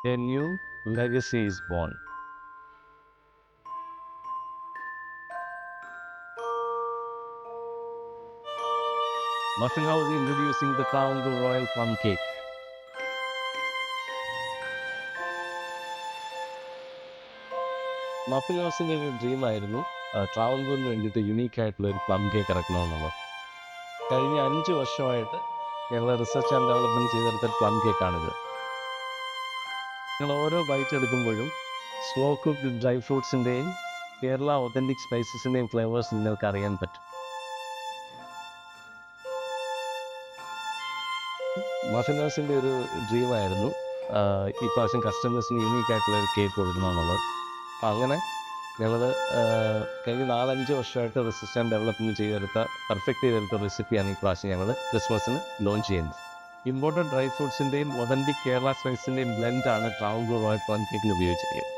A new legacy is born. Muffin House introducing the Travancore Royal Plum Cake. Muffin ഹൗസിൻ്റെ ഒരു ഡ്രീമായിരുന്നു ട്രാവൻകൂറിന് വേണ്ടിയിട്ട് യുണീക്കായിട്ടുള്ള ഒരു plum cake ഇറക്കണമെന്നുള്ളത്. കഴിഞ്ഞ 5 വർഷമായിട്ട് ഞങ്ങൾ റിസർച്ച് ആൻഡ് ഡെവലപ്മെൻറ്റ് ചെയ്തെടുത്ത പ്ലം കേക്കാണിത്. ഞങ്ങൾ ഓരോ ബൈറ്റ് എടുക്കുമ്പോഴും സ്ലോ കുക്ക്ഡ് ഡ്രൈ ഫ്രൂട്ട്സിൻ്റെയും കേരള ഒതൻറ്റിക് സ്പൈസസിൻ്റെയും ഫ്ലേവേഴ്സ് നിങ്ങൾക്ക് അറിയാൻ പറ്റും. മഫിൻ ഹൗസിൻ്റെ ഒരു ഡ്രീമായിരുന്നു ഈ പ്രാവശ്യം കസ്റ്റമേഴ്സിന് യുണീക്കായിട്ടുള്ള ഒരു കേക്ക് കൊടുക്കണമെന്നുള്ളത്. അപ്പം അങ്ങനെ ഞങ്ങൾ കഴിഞ്ഞ 4-5 വർഷമായിട്ട് റിസർച്ച് ആൻഡ് ഡെവലപ്മെൻറ്റ് പെർഫെക്റ്റ് ചെയ്തെടുത്ത റെസിപ്പിയാണ് ഈ പ്രാവശ്യം ഞങ്ങൾ ക്രിസ്മസിന് ലോഞ്ച് ചെയ്യുന്നത്. ഇമ്പോർട്ടൻറ്റ് ഡ്രൈ ഫ്രൂട്ട്സിൻ്റെയും ഒതൻറ്റിക് കേരള സ്പൈസിൻ്റെയും ബ്ലെൻഡാണ് ട്രാവൻകൂർ റോയൽ പ്ലം കേക്കിന് ഉപയോഗിച്ചിരിക്കുന്നത്.